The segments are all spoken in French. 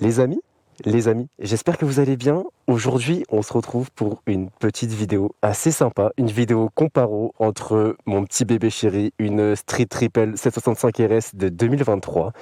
Les amis, j'espère que vous allez bien. Aujourd'hui, on se retrouve pour une petite vidéo assez sympa, une vidéo comparo entre mon petit bébé chéri, une Street Triple 765 RS de 2023,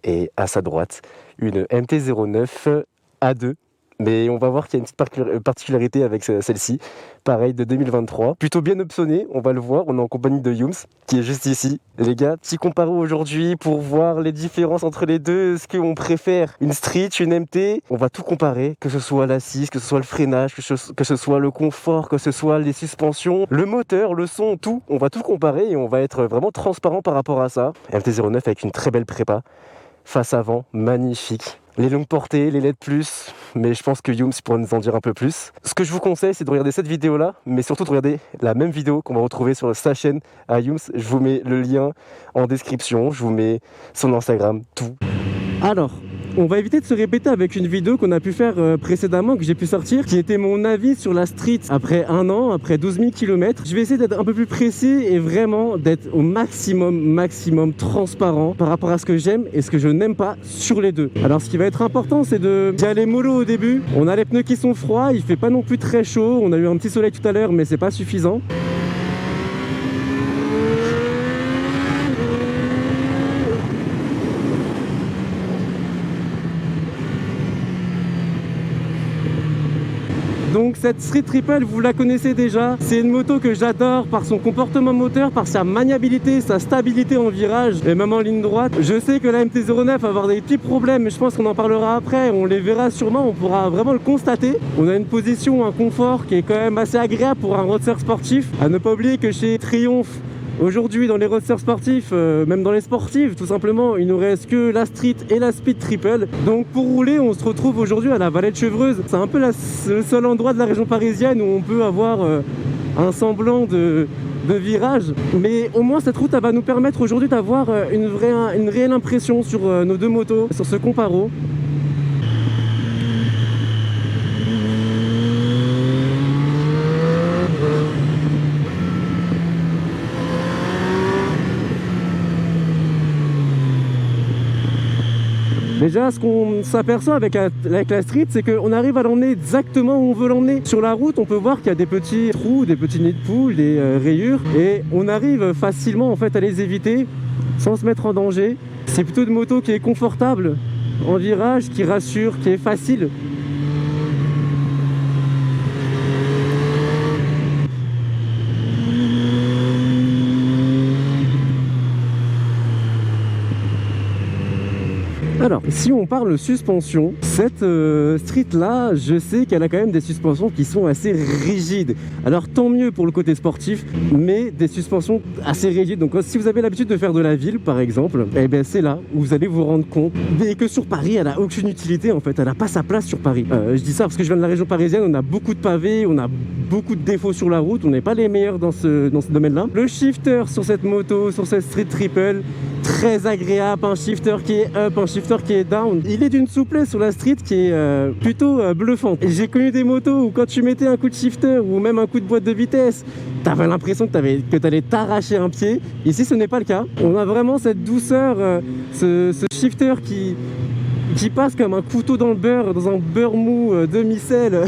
et à sa droite, une MT-09 A2. Mais on va voir qu'il y a une petite particularité avec celle-ci, pareil de 2023. Plutôt bien optionné, on va le voir, on est en compagnie de Youms, qui est juste ici. Les gars, petit comparo aujourd'hui pour voir les différences entre les deux. Est-ce qu'on préfère une Street, une MT? On va tout comparer, que ce soit l'assise, que ce soit le freinage, que ce soit le confort, que ce soit les suspensions, le moteur, le son, tout. On va tout comparer et on va être vraiment transparent par rapport à ça. MT-09 avec une très belle prépa. Face avant, magnifique. Les longues portées, les LED+, mais je pense que Youms pourra nous en dire un peu plus. Ce que je vous conseille, c'est de regarder cette vidéo-là, mais surtout de regarder la même vidéo qu'on va retrouver sur sa chaîne à Youms. Je vous mets le lien en description, je vous mets son Instagram, tout. Alors, on va éviter de se répéter avec une vidéo qu'on a pu faire précédemment, que j'ai pu sortir, qui était mon avis sur la Street après un an, après 12 000 km. Je vais essayer d'être un peu plus précis et vraiment d'être au maximum transparent par rapport à ce que j'aime et ce que je n'aime pas sur les deux. Alors ce qui va être important, c'est d'y aller mollo au début. On a les pneus qui sont froids, il fait pas non plus très chaud. On a eu un petit soleil tout à l'heure, mais c'est pas suffisant. Donc cette Street Triple, vous la connaissez déjà, c'est une moto que j'adore par son comportement moteur, par sa maniabilité, sa stabilité en virage et même en ligne droite. Je sais que la MT-09 va avoir des petits problèmes, mais je pense qu'on en parlera après, on les verra sûrement, on pourra vraiment le constater. On a une position, un confort qui est quand même assez agréable pour un roadster sportif. À ne pas oublier que chez Triumph, aujourd'hui, dans les roadsters sportifs, même dans les sportives, tout simplement, il nous reste que la Street et la Speed Triple. Donc pour rouler, on se retrouve aujourd'hui à la Vallée de Chevreuse. C'est un peu le seul endroit de la région parisienne où on peut avoir un semblant de virage. Mais au moins, cette route, elle va nous permettre aujourd'hui d'avoir une réelle impression sur nos deux motos, sur ce comparo. Déjà, ce qu'on s'aperçoit avec la Street, c'est qu'on arrive à l'emmener exactement où on veut l'emmener. Sur la route, on peut voir qu'il y a des petits trous, des petits nids de poules, des rayures, et on arrive facilement en fait à les éviter sans se mettre en danger. C'est plutôt une moto qui est confortable en virage, qui rassure, qui est facile. Alors, si on parle suspension, cette Street là, je sais qu'elle a quand même des suspensions qui sont assez rigides. Alors tant mieux pour le côté sportif, mais des suspensions assez rigides. Donc si vous avez l'habitude de faire de la ville par exemple, eh bien c'est là où vous allez vous rendre compte et que sur Paris, elle n'a aucune utilité en fait, elle n'a pas sa place sur Paris. Je dis ça parce que je viens de la région parisienne, on a beaucoup de pavés, on a beaucoup de défauts sur la route, on n'est pas les meilleurs dans ce domaine-là. Le shifter sur cette moto, sur cette Street Triple, très agréable, un shifter qui est up, un shifter qui est down. Il est d'une souplesse sur la Street qui est plutôt bluffante. J'ai connu des motos où quand tu mettais un coup de shifter ou même un coup de boîte de vitesse, t'avais l'impression que t'allais t'arracher un pied. Ici ce n'est pas le cas. On a vraiment cette douceur, ce shifter qui passe comme un couteau dans le beurre, dans un beurre mou demi-sel.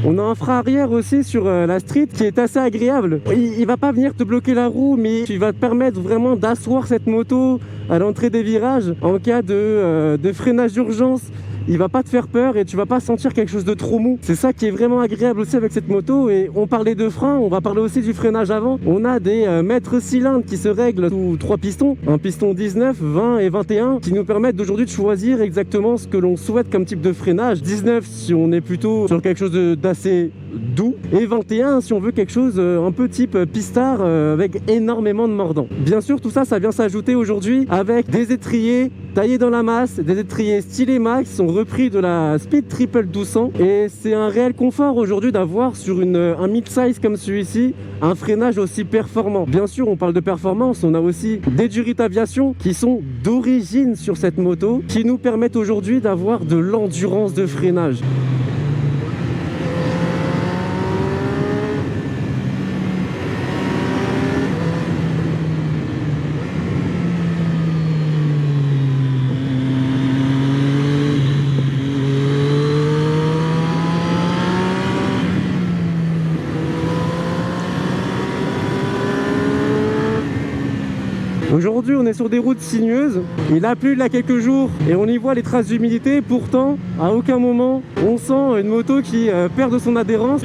On a un frein arrière aussi sur la Street qui est assez agréable. Il va pas venir te bloquer la roue, mais il va te permettre vraiment d'asseoir cette moto à l'entrée des virages en cas de freinage d'urgence. Il va pas te faire peur et tu vas pas sentir quelque chose de trop mou. C'est ça qui est vraiment agréable aussi avec cette moto. Et on parlait de frein, on va parler aussi du freinage avant. On a des mètres cylindres qui se règlent sous 3 pistons, un piston 19, 20 et 21, qui nous permettent d'aujourd'hui de choisir exactement ce que l'on souhaite comme type de freinage. 19 si on est plutôt sur quelque chose d'assez doux, et 21 si on veut quelque chose un peu type pistard avec énormément de mordant. Bien sûr, tout ça, ça vient s'ajouter aujourd'hui avec des étriers taillés dans la masse, des étriers stylés max, sont repris de la Speed Triple 1200 et c'est un réel confort aujourd'hui d'avoir sur un mid-size comme celui-ci un freinage aussi performant. Bien sûr, on parle de performance, on a aussi des Durit Aviation qui sont d'origine sur cette moto, qui nous permettent aujourd'hui d'avoir de l'endurance de freinage. Aujourd'hui, on est sur des routes sinueuses. Il a plu il y a quelques jours et on y voit les traces d'humidité. Pourtant, à aucun moment, on sent une moto qui perd de son adhérence.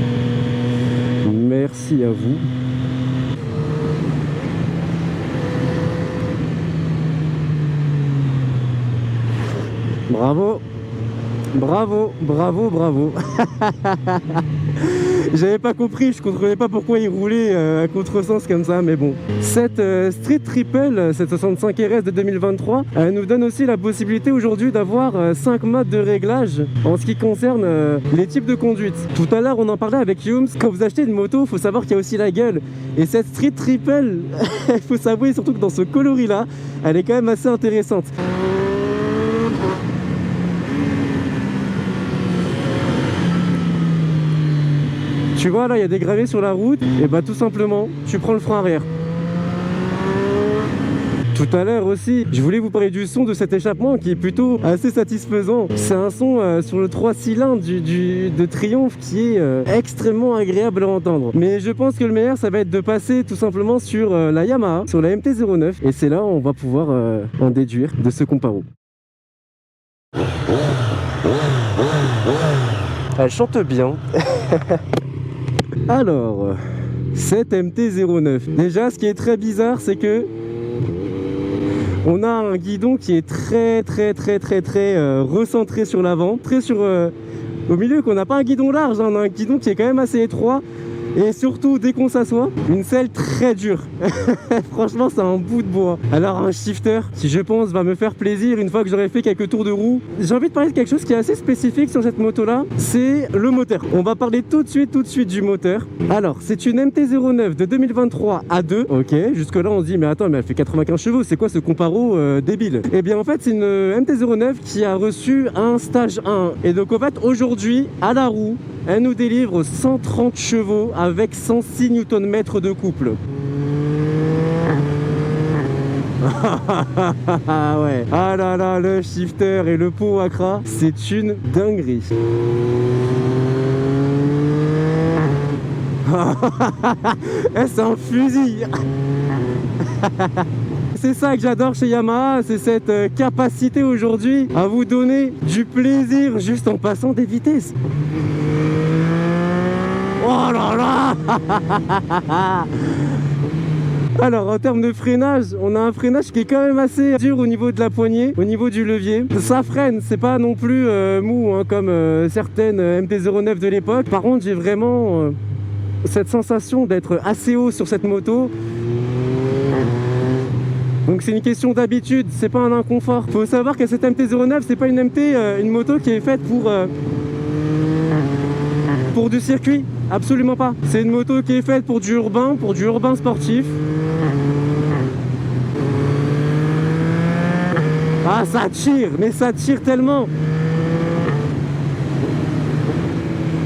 Merci à vous. Bravo. Bravo, bravo, bravo. J'avais pas compris, je comprenais pas pourquoi il roulait à contresens comme ça, mais bon. Cette Street Triple 765 RS de 2023 nous donne aussi la possibilité aujourd'hui d'avoir 5 modes de réglage en ce qui concerne les types de conduite. Tout à l'heure, on en parlait avec Humes. Quand vous achetez une moto, il faut savoir qu'il y a aussi la gueule. Et cette Street Triple, il faut s'avouer surtout que dans ce coloris-là, elle est quand même assez intéressante. Tu vois là, il y a des gravés sur la route, et bah tout simplement, tu prends le frein arrière. Tout à l'heure aussi, je voulais vous parler du son de cet échappement qui est plutôt assez satisfaisant. C'est un son sur le 3 cylindres de Triumph qui est extrêmement agréable à entendre. Mais je pense que le meilleur, ça va être de passer tout simplement sur la Yamaha, sur la MT-09. Et c'est là où on va pouvoir en déduire de ce comparo. Elle chante bien. Alors, cette MT-09. Déjà, ce qui est très bizarre, c'est que on a un guidon qui est très recentré sur l'avant, très sur au milieu, qu'on n'a pas un guidon large, hein, on a un guidon qui est quand même assez étroit. Et surtout, dès qu'on s'assoit, une selle très dure. Franchement, c'est un bout de bois. Alors, un shifter, qui je pense va me faire plaisir une fois que j'aurai fait quelques tours de roue. J'ai envie de parler de quelque chose qui est assez spécifique sur cette moto-là, c'est le moteur. On va parler tout de suite du moteur. Alors, c'est une MT-09 de 2023 A2. Ok, jusque-là, on se dit, mais attends, mais elle fait 95 chevaux, c'est quoi ce comparo débile? Eh bien, en fait, c'est une MT-09 qui a reçu un stage 1. Et donc, en fait, aujourd'hui, à la roue, elle nous délivre 130 chevaux avec 106 Nm de couple. Ouais. Ah là là, le shifter et le pot Accra, c'est une dinguerie. C'est un fusil. C'est ça que j'adore chez Yamaha, c'est cette capacité aujourd'hui à vous donner du plaisir juste en passant des vitesses. Oh là là. Alors en termes de freinage, on a un freinage qui est quand même assez dur au niveau de la poignée, au niveau du levier. Ça freine, c'est pas non plus mou hein, comme certaines MT-09 de l'époque. Par contre, j'ai vraiment cette sensation d'être assez haut sur cette moto. Donc c'est une question d'habitude, c'est pas un inconfort. Faut savoir que cette MT-09, c'est pas une MT, une moto qui est faite pour du circuit, absolument pas. C'est une moto qui est faite pour du urbain sportif. Ah, ça tire, mais ça tire tellement.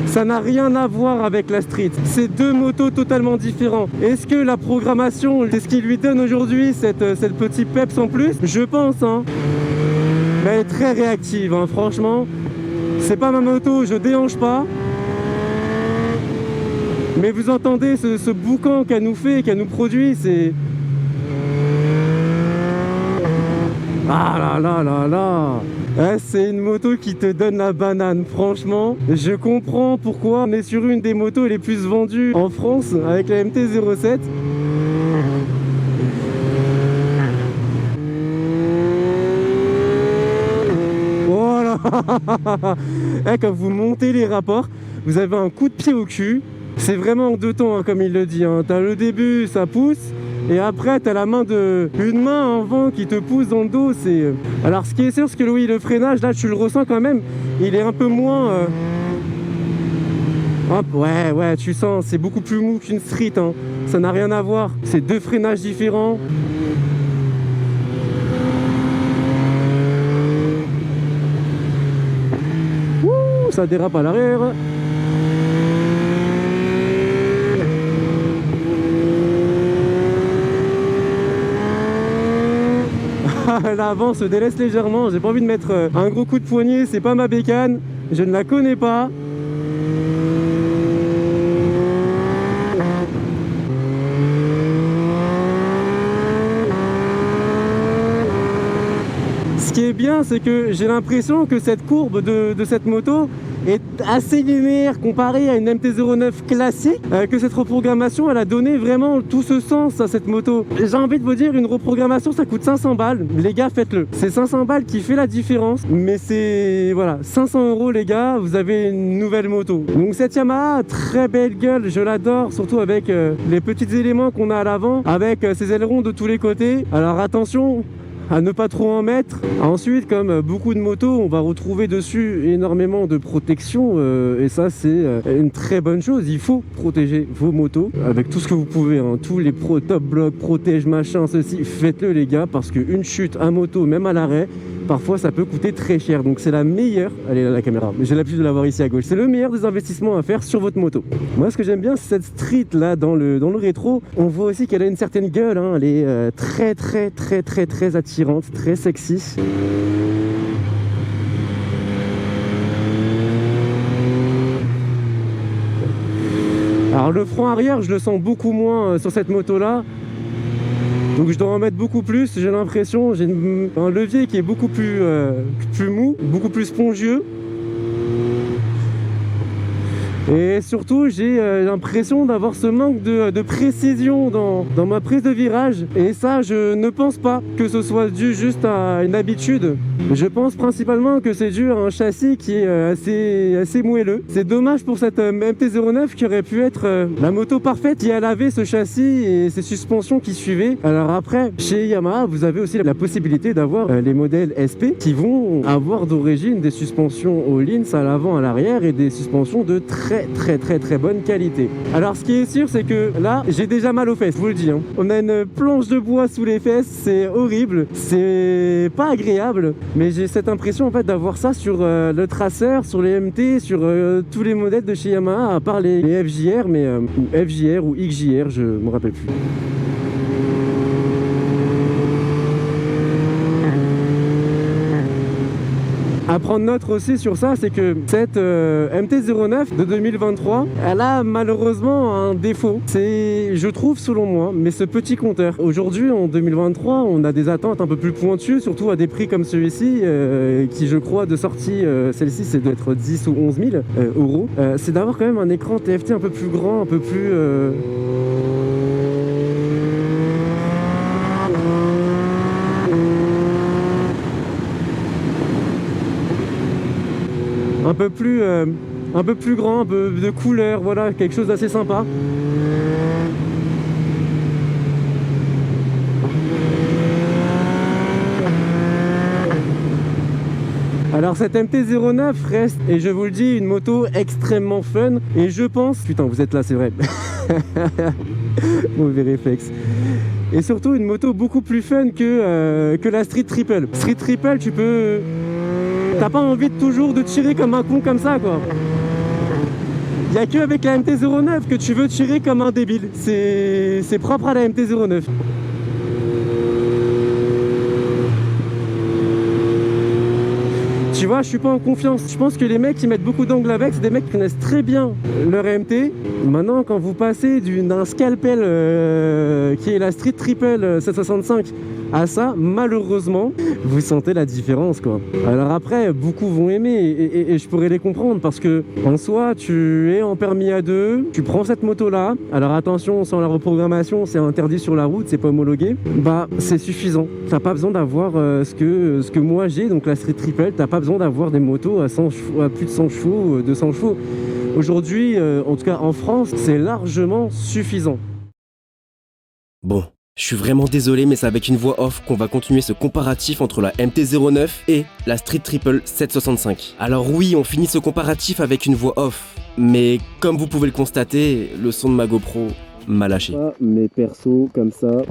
Ça n'a rien à voir avec la street. C'est deux motos totalement différentes. Est-ce que la programmation, c'est ce qui lui donne aujourd'hui cette petite peps en plus? Je pense, hein. Mais elle est très réactive, hein. Franchement. C'est pas ma moto, je déhanche pas. Mais vous entendez ce boucan qu'elle nous fait, qu'elle nous produit, c'est... Ah là là là là. Ouais, c'est une moto qui te donne la banane, franchement. Je comprends pourquoi on est sur une des motos les plus vendues en France avec la MT-07. Voilà. Et quand vous montez les rapports, vous avez un coup de pied au cul. C'est vraiment en deux temps, hein, comme il le dit. Hein. T'as le début, ça pousse. et après t'as la main une main en vent qui te pousse dans le dos. Alors ce qui est sûr, c'est que oui, le freinage là tu le ressens quand même, il est un peu moins ouais, tu sens, c'est beaucoup plus mou qu'une street, hein. Ça n'a rien à voir, c'est deux freinages différents. Ouh, ça dérape à l'arrière. L'avant se délaisse légèrement, j'ai pas envie de mettre un gros coup de poignet, c'est pas ma bécane, je ne la connais pas. Ce qui est bien, c'est que j'ai l'impression que cette courbe de cette moto est assez linéaire comparée à une MT-09 classique, que cette reprogrammation elle a donné vraiment tout ce sens à cette moto. J'ai envie de vous dire, une reprogrammation ça coûte 500 balles, les gars faites-le. C'est 500 balles qui fait la différence, mais c'est voilà, 500 € les gars, vous avez une nouvelle moto. Donc cette Yamaha, très belle gueule, je l'adore, surtout avec les petits éléments qu'on a à l'avant, avec ces ailerons de tous les côtés. Alors attention à ne pas trop en mettre. Ensuite, comme beaucoup de motos, on va retrouver dessus énormément de protection et ça c'est une très bonne chose. Il faut protéger vos motos avec tout ce que vous pouvez, hein. Tous les top blocs, protège machin, ceci, faites-le les gars, parce qu'une chute à moto, même à l'arrêt, parfois ça peut coûter très cher. Donc c'est la meilleure, allez là la caméra, j'ai l'habitude de l'avoir ici à gauche, c'est le meilleur des investissements à faire sur votre moto. Moi ce que j'aime bien, c'est cette street là dans le rétro. On voit aussi qu'elle a une certaine gueule, hein. Elle est très attirante, très sexy. Alors le frein arrière je le sens beaucoup moins sur cette moto là, donc je dois en mettre beaucoup plus. J'ai l'impression, j'ai un levier qui est beaucoup plus mou, beaucoup plus spongieux. Et surtout j'ai l'impression d'avoir ce manque de précision dans ma prise de virage, et ça je ne pense pas que ce soit dû juste à une habitude. Je pense principalement que c'est dû à un châssis qui est assez moelleux. C'est dommage pour cette MT-09 qui aurait pu être la moto parfaite si elle avait ce châssis et ces suspensions qui suivaient. Alors après, chez Yamaha, vous avez aussi la possibilité d'avoir les modèles SP qui vont avoir d'origine des suspensions all-ins à l'avant, à l'arrière, et des suspensions de très bonne qualité. Alors ce qui est sûr, c'est que là j'ai déjà mal aux fesses, je vous le dis, hein. On a une planche de bois sous les fesses, c'est horrible, c'est pas agréable, mais j'ai cette impression en fait d'avoir ça sur le Tracer, sur les MT, sur tous les modèles de chez Yamaha, à part les FJR, mais ou FJR ou XJR, je me rappelle plus. À prendre note aussi sur ça, c'est que cette MT-09 de 2023, elle a malheureusement un défaut. C'est, je trouve selon moi, mais ce petit compteur. Aujourd'hui, en 2023, on a des attentes un peu plus pointues, surtout à des prix comme celui-ci, qui je crois de sortie, celle-ci c'est d'être 10 ou 11 000 euros. C'est d'avoir quand même un écran TFT un peu plus grand, un peu plus... un peu plus grand, un peu de couleur, voilà, quelque chose d'assez sympa. Alors cette MT-09 reste, et je vous le dis, une moto extrêmement fun, et je pense... Putain, vous êtes là, c'est vrai. Mauvais réflexe. Et surtout une moto beaucoup plus fun que la Street Triple. Street Triple, tu peux... T'as pas envie de toujours de tirer comme un con comme ça, quoi. Il n'y a qu'avec la MT-09 que tu veux tirer comme un débile. C'est propre à la MT-09. Tu vois, je suis pas en confiance. Je pense que les mecs qui mettent beaucoup d'angles avec, c'est des mecs qui connaissent très bien leur MT. Maintenant, quand vous passez d'un scalpel qui est la Street Triple 765 à ça, malheureusement, vous sentez la différence, quoi. Alors après, beaucoup vont aimer et je pourrais les comprendre, parce que en soi, tu es en permis A2, tu prends cette moto-là. Alors attention, sans la reprogrammation, c'est interdit sur la route, c'est pas homologué. Bah, c'est suffisant. T'as pas besoin d'avoir ce que moi j'ai, donc la Street Triple. T'as pas besoin d'avoir des motos à, 100 chevaux, à plus de 100 chevaux, 200 chevaux. Aujourd'hui, en tout cas en France, c'est largement suffisant. Bon. Je suis vraiment désolé, mais c'est avec une voix off qu'on va continuer ce comparatif entre la MT-09 et la Street Triple 765. Alors oui, on finit ce comparatif avec une voix off, mais comme vous pouvez le constater, le son de ma GoPro m'a lâché. Mais perso, comme ça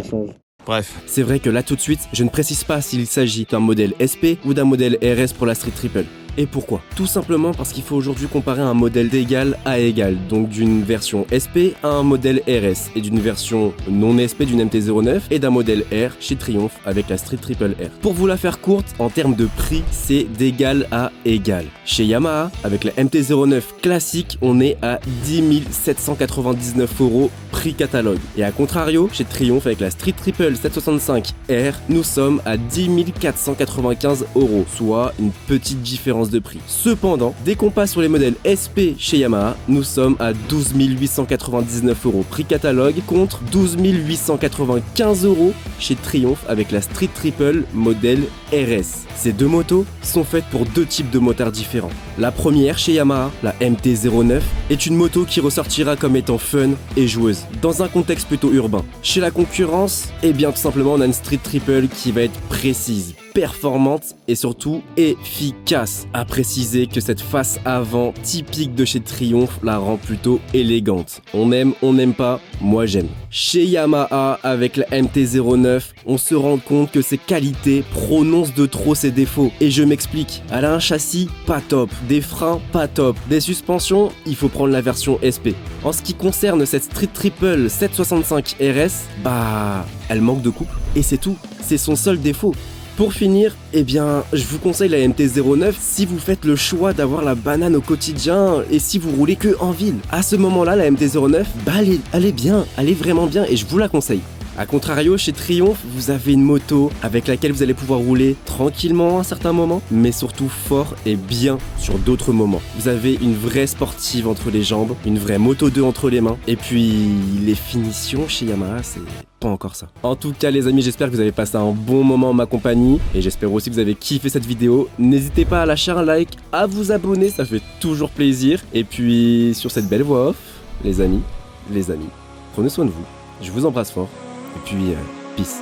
change. Bref, c'est vrai que là tout de suite, je ne précise pas s'il s'agit d'un modèle SP ou d'un modèle RS pour la Street Triple. Et pourquoi? Tout simplement parce qu'il faut aujourd'hui comparer un modèle d'égal à égal, donc d'une version SP à un modèle RS, et d'une version non SP d'une MT-09 et d'un modèle R chez Triumph avec la Street Triple R. Pour vous la faire courte, en termes de prix, c'est d'égal à égal. Chez Yamaha, avec la MT-09 classique, on est à 10 799 € prix catalogue. Et à contrario, chez Triumph avec la Street Triple 765 R, nous sommes à 10 495 €, soit une petite différence de prix. Cependant, dès qu'on passe sur les modèles SP chez Yamaha, nous sommes à 12 899 € prix catalogue contre 12 895 € chez Triumph avec la Street Triple modèle RS. Ces deux motos sont faites pour deux types de motards différents. La première chez Yamaha, la MT-09, est une moto qui ressortira comme étant fun et joueuse, dans un contexte plutôt urbain. Chez la concurrence, eh bien tout simplement on a une Street Triple qui va être précise, performante et surtout efficace. À préciser que cette face avant typique de chez Triumph la rend plutôt élégante. On aime, on n'aime pas, moi j'aime. Chez Yamaha avec la MT-09, on se rend compte que ses qualités prononcent de trop ses défauts. Et je m'explique, elle a un châssis pas top, des freins pas top, des suspensions, il faut prendre la version SP. En ce qui concerne cette Street Triple 765 RS, elle manque de couple et c'est tout, c'est son seul défaut. Pour finir, eh bien, je vous conseille la MT-09 si vous faites le choix d'avoir la banane au quotidien et si vous roulez que en ville. À ce moment-là, la MT-09, elle est bien, elle est vraiment bien et je vous la conseille. A contrario, chez Triumph, vous avez une moto avec laquelle vous allez pouvoir rouler tranquillement à certains moments, mais surtout fort et bien sur d'autres moments. Vous avez une vraie sportive entre les jambes, une vraie Moto 2 entre les mains, et puis les finitions chez Yamaha, c'est pas encore ça. En tout cas les amis, j'espère que vous avez passé un bon moment en ma compagnie, et j'espère aussi que vous avez kiffé cette vidéo. N'hésitez pas à lâcher un like, à vous abonner, ça fait toujours plaisir. Et puis sur cette belle voix off, les amis, prenez soin de vous, je vous embrasse fort. Et puis, peace.